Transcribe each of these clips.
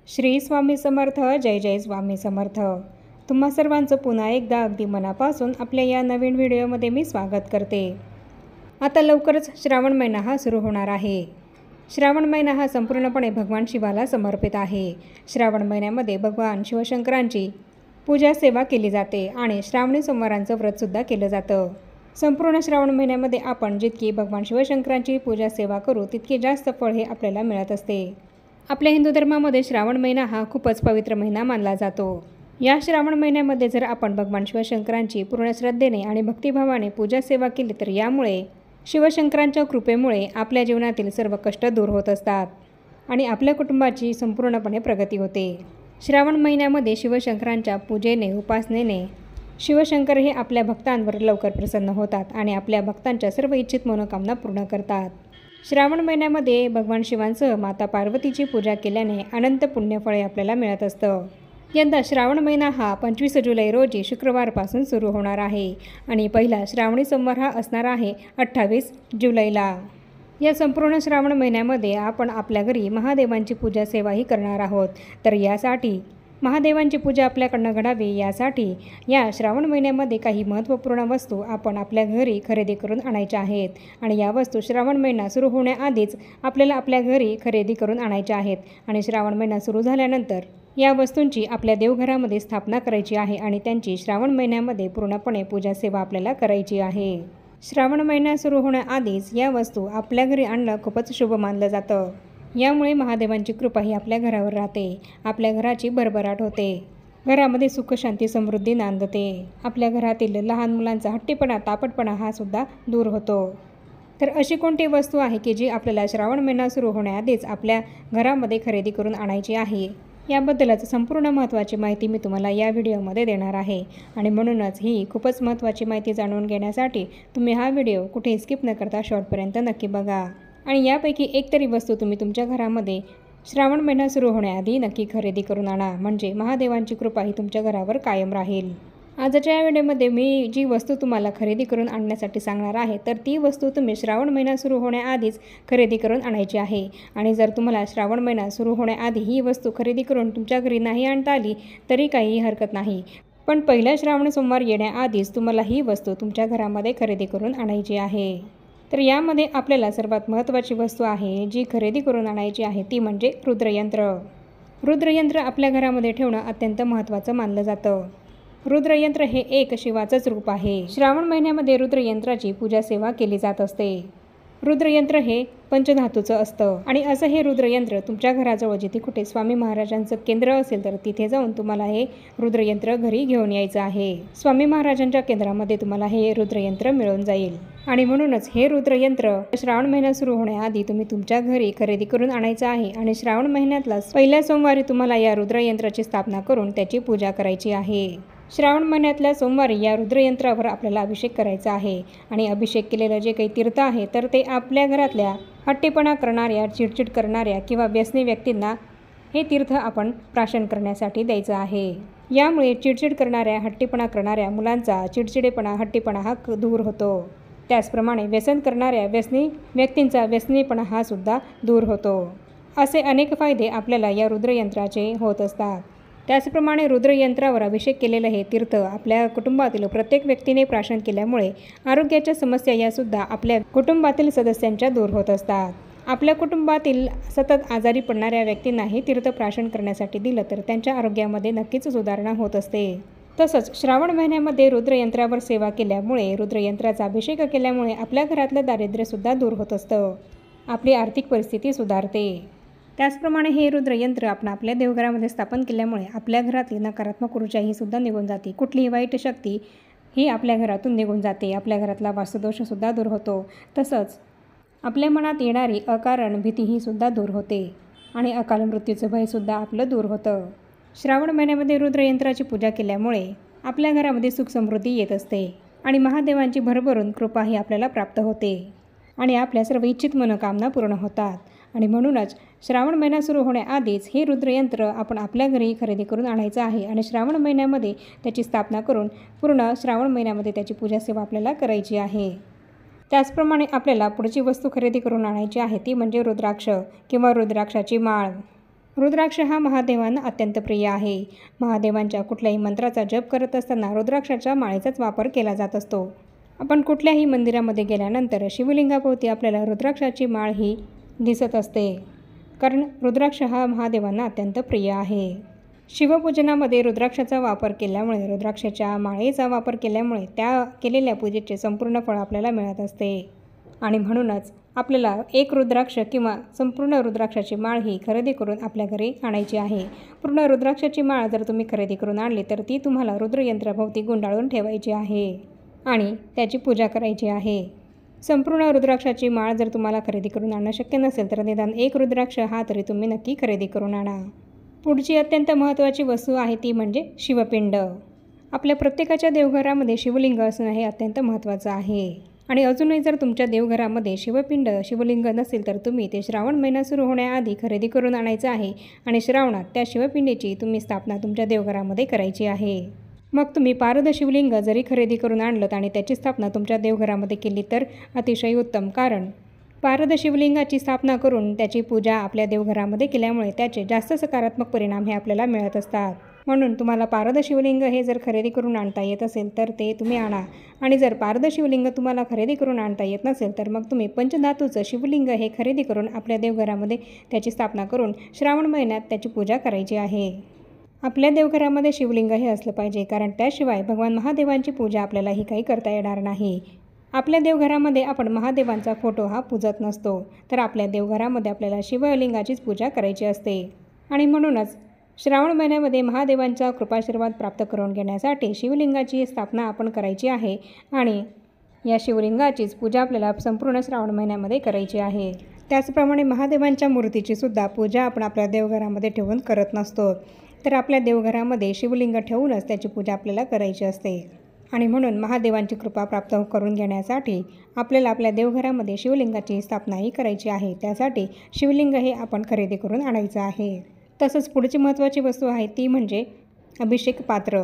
श्री स्वामी समर्थ. जय जय स्वामी समर्थ. तुम्हा सर्वांचं पुन्हा एकदा अगदी मनापासून आपल्या या नवीन व्हिडिओमध्ये मी स्वागत करते. आता लवकरच श्रावण महिना हा सुरू होणार आहे. श्रावण महिना हा संपूर्णपणे भगवान शिवाला समर्पित आहे. श्रावण महिन्यामध्ये भगवान शिवशंकरांची पूजा सेवा केली जाते आणि श्रावणी सोमवारांचं व्रतसुद्धा केलं जातं. संपूर्ण श्रावण महिन्यामध्ये आपण जितकी भगवान शिवशंकरांची पूजा सेवा करू तितके जास्त फळ हे आपल्याला मिळत असते. आपल्या हिंदू धर्मामध्ये श्रावण महिना हा खूपच पवित्र महिना मानला जातो. या श्रावण महिन्यामध्ये जर आपण भगवान शिवशंकरांची पूर्ण श्रद्धेने आणि भक्तिभावाने पूजा सेवा केली तर यामुळे शिवशंकरांच्या कृपेमुळे आपल्या जीवनातील सर्व कष्ट दूर होत असतात आणि आपल्या कुटुंबाची संपूर्णपणे प्रगती होते. श्रावण महिन्यामध्ये शिवशंकरांच्या पूजेने उपासनेने शिवशंकर हे आपल्या भक्तांवर लवकर प्रसन्न होतात आणि आपल्या भक्तांच्या सर्व इच्छित मनोकामना पूर्ण करतात. श्रावण महिन्यामध्ये भगवान शिवांसह माता पार्वतीची पूजा केल्याने अनंत पुण्यफळे आपल्याला मिळत असतं. यंदा श्रावण महिना हा 25 जुलै रोजी शुक्रवारपासून सुरू होणार आहे आणि पहिला श्रावणी सोमवार हा असणार आहे 28 जुलैला. या संपूर्ण श्रावण महिन्यामध्ये आपण आपल्या घरी महादेवांची पूजा सेवाही करणार आहोत. तर यासाठी महादेवांची पूजा आपल्याकडनं घडावी यासाठी या श्रावण महिन्यामध्ये काही महत्त्वपूर्ण वस्तू आपण आपल्या घरी खरेदी करून आणायच्या आहेत आणि या वस्तू श्रावण महिना सुरू होण्याआधीच आपल्याला आपल्या घरी खरेदी करून आणायच्या आहेत आणि श्रावण महिना सुरू झाल्यानंतर या वस्तूंची आपल्या देवघरामध्ये स्थापना करायची आहे आणि त्यांची श्रावण महिन्यामध्ये पूर्णपणे पूजा सेवा आपल्याला करायची आहे. श्रावण महिना सुरू होण्याआधीच या वस्तू आपल्या घरी आणणं खूपच शुभ मानलं जातं. यामुळे महादेवांची कृपा ही आपल्या घरावर राहते. आपल्या घराची भरभराट होते. घरामध्ये सुख शांती समृद्धी नांदते. आपल्या घरातील लहान मुलांचा हट्टीपणा तापटपणा हा सुद्धा दूर होतो. तर अशी कोणती वस्तू आहे की जी आपल्याला श्रावण महिना सुरू होण्याआधीच आपल्या घरामध्ये खरेदी करून आणायची आहे याबद्दलच संपूर्ण महत्त्वाची माहिती मी तुम्हाला या व्हिडिओमध्ये देणार आहे आणि म्हणूनच ही खूपच महत्त्वाची माहिती जाणून घेण्यासाठी तुम्ही हा व्हिडिओ कुठेही स्किप न करता शेवटपर्यंत नक्की बघा आणि यापैकी एक तरी वस्तू तुम्ही तुमच्या घरामध्ये श्रावण महिना सुरू होण्याआधी नक्की खरेदी करून आणा, म्हणजे महादेवांची कृपा ही तुमच्या घरावर कायम राहील. आजच्या या व्हिडिओमध्ये मी जी वस्तू तुम्हाला खरेदी करून आणण्यासाठी सांगणार आहे तर ती वस्तू तुम्ही श्रावण महिना सुरू होण्याआधीच खरेदी करून आणायची आहे आणि जर तुम्हाला श्रावण महिना सुरू होण्याआधी ही वस्तू खरेदी करून तुमच्या घरी नाही आणता आली तरी काही हरकत नाही, पण पहिला श्रावण सोमवार येण्याआधीच तुम्हाला ही वस्तू तुमच्या घरामध्ये खरेदी करून आणायची आहे. तर यामध्ये आपल्याला सर्वात महत्त्वाची वस्तू आहे जी खरेदी करून आणायची आहे ती म्हणजे रुद्रयंत्र. रुद्रयंत्र आपल्या घरामध्ये ठेवणं अत्यंत महत्त्वाचं मानलं जातं. रुद्रयंत्र हे एक शिवाचंच रूप आहे. श्रावण महिन्यामध्ये रुद्रयंत्राची पूजा सेवा केली जात असते. रुद्रयंत्र हे पंचधातूचं असतं आणि असं हे रुद्रयंत्र तुमच्या घराजवळ जिथे कुठे स्वामी महाराजांचं केंद्र असेल तर तिथे जाऊन तुम्हाला हे रुद्रयंत्र घरी घेऊन यायचं आहे. स्वामी महाराजांच्या केंद्रामध्ये तुम्हाला हे रुद्रयंत्र मिळून जाईल आणि म्हणूनच हे रुद्रयंत्र श्रावण महिना सुरू होण्याआधी तुम्ही तुमच्या घरी खरेदी करून आणायचं आहे आणि श्रावण महिन्यातला पहिल्या सोमवारी तुम्हाला या रुद्रयंत्राची स्थापना करून त्याची पूजा करायची आहे. श्रावण महिन्यातल्या सोमवारी या रुद्रयंत्रावर आपल्याला अभिषेक करायचा आहे आणि अभिषेक केलेलं जे काही तीर्थ आहे तर ते आपल्या घरातल्या हट्टीपणा करणाऱ्या, चिडचिड करणाऱ्या किंवा व्यसनी व्यक्तींना हे तीर्थ आपण प्राशन करण्यासाठी द्यायचं आहे. यामुळे चिडचिड करणाऱ्या, हट्टीपणा करणाऱ्या मुलांचा चिडचिडेपणा, हट्टीपणा हा दूर होतो. त्याचप्रमाणे व्यसन करणाऱ्या व्यसनी व्यक्तींचा व्यसनीपणा हा सुद्धा दूर होतो. असे अनेक फायदे आपल्याला या रुद्रयंत्राचे होत असतात. त्याचप्रमाणे रुद्रयंत्रावर अभिषेक केलेलं हे तीर्थ आपल्या कुटुंबातील प्रत्येक व्यक्तीने प्राशन केल्यामुळे आरोग्याच्या समस्या यासुद्धा आपल्या कुटुंबातील सदस्यांच्या दूर होत असतात. आपल्या कुटुंबातील सतत आजारी पडणाऱ्या व्यक्तींना हे तीर्थ प्राशन करण्यासाठी दिलं तर त्यांच्या आरोग्यामध्ये नक्कीच सुधारणा होत असते. तसंच श्रावण महिन्यामध्ये रुद्रयंत्रावर सेवा केल्यामुळे, रुद्रयंत्राचा अभिषेक केल्यामुळे आपल्या घरातलं दारिद्र्यसुद्धा दूर होत असतं. आपली आर्थिक परिस्थिती सुधारते. त्याचप्रमाणे हे रुद्रयंत्र आपण आपल्या देवघरामध्ये स्थापन केल्यामुळे आपल्या घरातली नकारात्मक ऊर्जा ही सुद्धा निघून जाते. कुठलीही वाईट शक्ती ही आपल्या घरातून निघून जाते. आपल्या घरातला वास्तुदोषसुद्धा दूर होतो. तसंच आपल्या मनात येणारी अकारण भीतीही सुद्धा दूर होते आणि अकाल मृत्यूचं भयसुद्धा आपलं दूर होतं. श्रावण महिन्यामध्ये रुद्रयंत्राची पूजा केल्यामुळे आपल्या घरामध्ये सुख समृद्धी येत असते आणि महादेवांची भरभरून कृपा ही आपल्याला प्राप्त होते आणि आपल्या सर्व इच्छित मनोकामना पूर्ण होतात आणि म्हणूनच श्रावण महिना सुरू होण्याआधीच हे रुद्रयंत्र आपण आपल्या घरी खरेदी करून आणायचं आहे आणि श्रावण महिन्यामध्ये त्याची स्थापना करून पूर्ण श्रावण महिन्यामध्ये त्याची पूजा सेवा आपल्याला करायची आहे. त्याचप्रमाणे आपल्याला पुढची वस्तू खरेदी करून आणायची आहे ती म्हणजे रुद्राक्ष किंवा रुद्राक्षाची माळ. रुद्राक्ष हा महादेवांना अत्यंत प्रिय आहे. महादेवांच्या कुठल्याही मंत्राचा जप करत असताना रुद्राक्षाच्या माळेचाच वापर केला जात असतो. आपण कुठल्याही मंदिरामध्ये गेल्यानंतर शिवलिंगाभोवती आपल्याला रुद्राक्षाची माळ ही दिसत असते, कारण रुद्राक्ष हा महादेवांना अत्यंत प्रिय आहे. शिवपूजनामध्ये रुद्राक्षाचा वापर केल्यामुळे, रुद्राक्षाच्या माळेचा वापर केल्यामुळे त्या केलेल्या पूजेचे संपूर्ण फळ आपल्याला मिळत असते. आणि म्हणूनच आपल्याला एक रुद्राक्ष किंवा संपूर्ण रुद्राक्षाची माळ ही खरेदी करून आपल्या घरी आणायची आहे. पूर्ण रुद्राक्षाची माळ जर तुम्ही खरेदी करून आणली तर ती तुम्हाला रुद्रयंत्राभोवती गुंडाळून ठेवायची आहे आणि त्याची पूजा करायची आहे. संपूर्ण रुद्राक्षाची माळ जर तुम्हाला खरेदी करून आणणं शक्य नसेल तर निदान एक रुद्राक्ष हा तरी तुम्ही नक्की खरेदी करून आणा. पुढची अत्यंत महत्त्वाची वस्तू आहे ती म्हणजे शिवपिंड. आपल्या प्रत्येकाच्या देवघरामध्ये शिवलिंग असणं हे अत्यंत महत्त्वाचं आहे. आणि अजूनही जर तुमच्या देवघरामध्ये शिवलिंग नसेल तर तुम्ही ते श्रावण महिना सुरू होण्याआधी खरेदी करून आणायचं आहे आणि श्रावणात त्या शिवपिंडीची तुम्ही स्थापना तुमच्या देवघरामध्ये करायची आहे. मग तुम्ही पारद शिवलिंग जरी खरेदी करून आणलं आणि त्याची स्थापना तुमच्या देवघरामध्ये केली तर अतिशय उत्तम, कारण पारद शिवलिंगाची स्थापना करून त्याची पूजा आपल्या देवघरामध्ये केल्यामुळे त्याचे जास्त सकारात्मक परिणाम हे आपल्याला मिळत असतात. म्हणून तुम्हाला पारद शिवलिंग हे जर खरेदी करून आणता येत असेल तर ते तुम्ही आणा. आणि जर पारद शिवलिंग तुम्हाला खरेदी करून आणता येत नसेल तर मग तुम्ही पंचधातूचं शिवलिंग हे खरेदी करून आपल्या देवघरामध्ये त्याची स्थापना करून श्रावण महिन्यात त्याची पूजा करायची आहे. आपल्या देवघरामध्ये शिवलिंग हे असलं पाहिजे, कारण त्याशिवाय भगवान महादेवांची पूजा आपल्याला ही काही करता येणार नाही. आपल्या देवघरामध्ये आपण महादेवांचा फोटो हा पूजत नसतो, तर आपल्या देवघरामध्ये आपल्याला शिवलिंगाचीच पूजा करायची असते. आणि म्हणूनच श्रावण महिन्यामध्ये महादेवांचा कृपाशीर्वाद प्राप्त करून घेण्यासाठी शिवलिंगाची स्थापना आपण करायची आहे आणि या शिवलिंगाचीच पूजा आपल्याला संपूर्ण श्रावण महिन्यामध्ये करायची आहे. त्याचप्रमाणे महादेवांच्या मूर्तीची सुद्धा पूजा आपण आपल्या देवघरामध्ये ठेवून करत नसतो, तर आपल्या देवघरामध्ये शिवलिंग ठेवूनच त्याची पूजा आपल्याला करायची असते. आणि म्हणून महादेवांची कृपा प्राप्त करून घेण्यासाठी आपल्याला आपल्या देवघरामध्ये शिवलिंगाची स्थापनाही करायची आहे. त्यासाठी शिवलिंग हे आपण खरेदी करून आणायचं आहे. तसंच पुढची महत्त्वाची वस्तू आहे ती म्हणजे अभिषेक पात्र.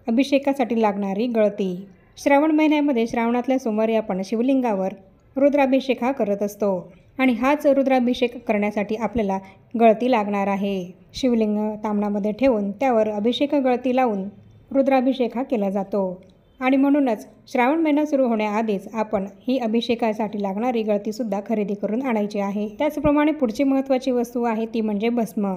अभिषेकासाठी लागणारी गळती. श्रावण महिन्यामध्ये श्रावणातल्या सोमवारी आपण शिवलिंगावर रुद्राभिषेक हा करत असतो आणि हाच रुद्राभिषेक करण्यासाठी आपल्याला गळती लागणार आहे. शिवलिंग तामणामध्ये ठेवून त्यावर अभिषेक गळती लावून रुद्राभिषेक हा केला जातो. आणि म्हणूनच श्रावण महिना सुरू होण्याआधीच आपण ही अभिषेकासाठी लागणारी गळतीसुद्धा खरेदी करून आणायची आहे. त्याचप्रमाणे पुढची महत्त्वाची वस्तू आहे ती म्हणजे भस्म.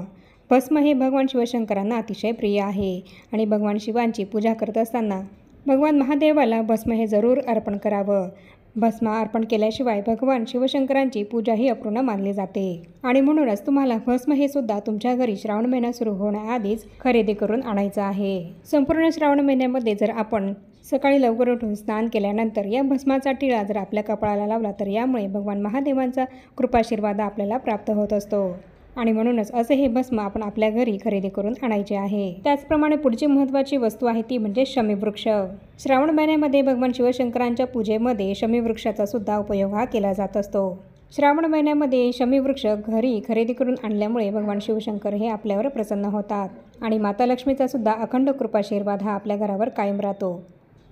भस्म हे भगवान शिवशंकरांना अतिशय प्रिय आहे आणि भगवान शिवांची पूजा करत असताना भगवान महादेवाला भस्म हे जरूर अर्पण करावं. भस्म अर्पण केल्याशिवाय भगवान शिवशंकरांची पूजा ही अपूर्ण मानली जाते. आणि म्हणूनच तुम्हाला भस्म हे सुद्धा तुमच्या घरी श्रावण महिना सुरू होण्याआधीच खरेदी करून आणायचं आहे. संपूर्ण श्रावण महिन्यामध्ये जर आपण सकाळी लवकर उठून स्नान केल्यानंतर या भस्माचा टिळा जर आपल्या कपाळाला लावला तर यामुळे भगवान महादेवांचा कृपाशीर्वाद आपल्याला प्राप्त होत असतो. आणि म्हणूनच असे हे भस्म आपण आपल्या घरी खरेदी करून आणायचे आहे. त्याचप्रमाणे पुढची महत्त्वाची वस्तू आहे ती म्हणजे शमीवृक्ष. श्रावण महिन्यामध्ये भगवान शिवशंकरांच्या पूजेमध्ये शमीवृक्षाचा सुद्धा उपयोग हा केला जात असतो. श्रावण महिन्यामध्ये शमीवृक्ष घरी खरेदी करून आणल्यामुळे भगवान शिवशंकर हे आपल्यावर प्रसन्न होतात आणि माता लक्ष्मीचा सुद्धा अखंड कृपाशीर्वाद हा आपल्या घरावर कायम राहतो.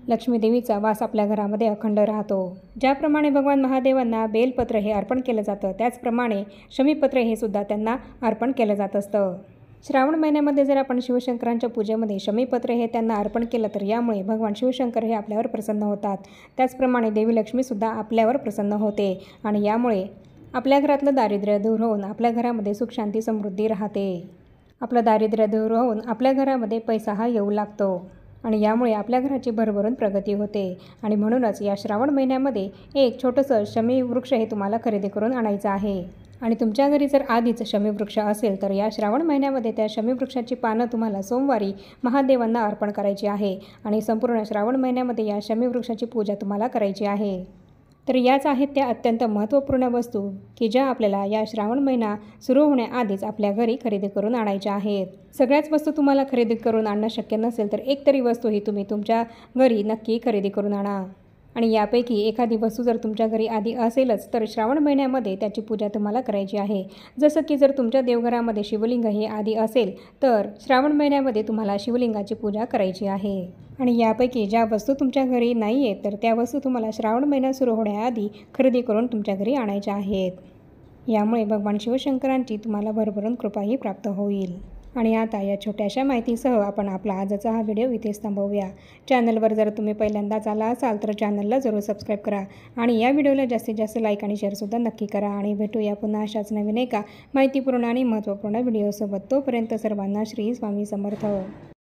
लक्ष्मी देवीचा वास आपल्या घरामध्ये अखंड राहतो. ज्याप्रमाणे भगवान महादेवांना बेलपत्र हे अर्पण केलं जातं त्याचप्रमाणे शमीपत्र हे सुद्धा त्यांना अर्पण केलं जात असतं. श्रावण महिन्यामध्ये जर आपण शिवशंकरांच्या पूजेमध्ये शमीपत्र हे त्यांना अर्पण केलं तर यामुळे भगवान शिवशंकर हे आपल्यावर प्रसन्न होतात. त्याचप्रमाणे देवी लक्ष्मीसुद्धा आपल्यावर प्रसन्न होते आणि यामुळे आपल्या घरातलं दारिद्र्य दूर होऊन आपल्या घरामध्ये सुख शांती समृद्धी राहते. आपलं दारिद्र्य दूर होऊन आपल्या घरामध्ये पैसा हा येऊ लागतो आणि यामुळे आपल्या घराची भरभरून प्रगती होते. आणि म्हणूनच या श्रावण महिन्यामध्ये एक छोटंसं शमीवृक्ष हे तुम्हाला खरेदी करून आणायचं आहे. आणि तुमच्या घरी जर आधीच शमीवृक्ष असेल तर या श्रावण महिन्यामध्ये त्या शमीवृक्षाची पानं तुम्हाला सोमवारी महादेवांना अर्पण करायची आहे आणि संपूर्ण श्रावण महिन्यामध्ये या शमीवृक्षाची पूजा तुम्हाला करायची आहे. तर याच आहेत त्या अत्यंत महत्त्वपूर्ण वस्तू की ज्या आपल्याला या श्रावण महिना सुरू होण्याआधीच आपल्या घरी खरेदी करून आणायच्या आहेत. सगळ्याच वस्तू तुम्हाला खरेदी करून आणणं शक्य नसेल तर एक तरी वस्तू ही तुम्ही तुमच्या घरी नक्की खरेदी करून आणा. आणि यापैकी एखादी वस्तू जर तुमच्या घरी आधी असेलच तर श्रावण महिन्यामध्ये त्याची पूजा तुम्हाला करायची आहे. जसं की जर तुमच्या देवघरामध्ये शिवलिंग हे आधी असेल तर श्रावण महिन्यामध्ये तुम्हाला शिवलिंगाची पूजा करायची आहे. आणि यापैकी ज्या वस्तू तुमच्या घरी नाही आहेत तर त्या वस्तू तुम्हाला श्रावण महिना सुरू होण्याआधी खरेदी करून तुमच्या घरी आणायच्या आहेत. यामुळे भगवान शिवशंकरांची तुम्हाला भरभरून कृपाही प्राप्त होईल. आणि आता या छोट्याशा माहितीसह आपण आपला आजचा हा व्हिडिओ इथेच थांबवूया. चॅनलवर जर तुम्ही पहिल्यांदाच आला असाल तर चॅनलला जरूर सबस्क्राईब करा आणि या व्हिडिओला जास्तीत जास्त लाईक आणि शेअरसुद्धा नक्की करा. आणि भेटूया पुन्हा अशाच नवीन एका माहितीपूर्ण आणि महत्त्वपूर्ण व्हिडिओसोबत. तोपर्यंत सर्वांना श्री स्वामी समर्थ.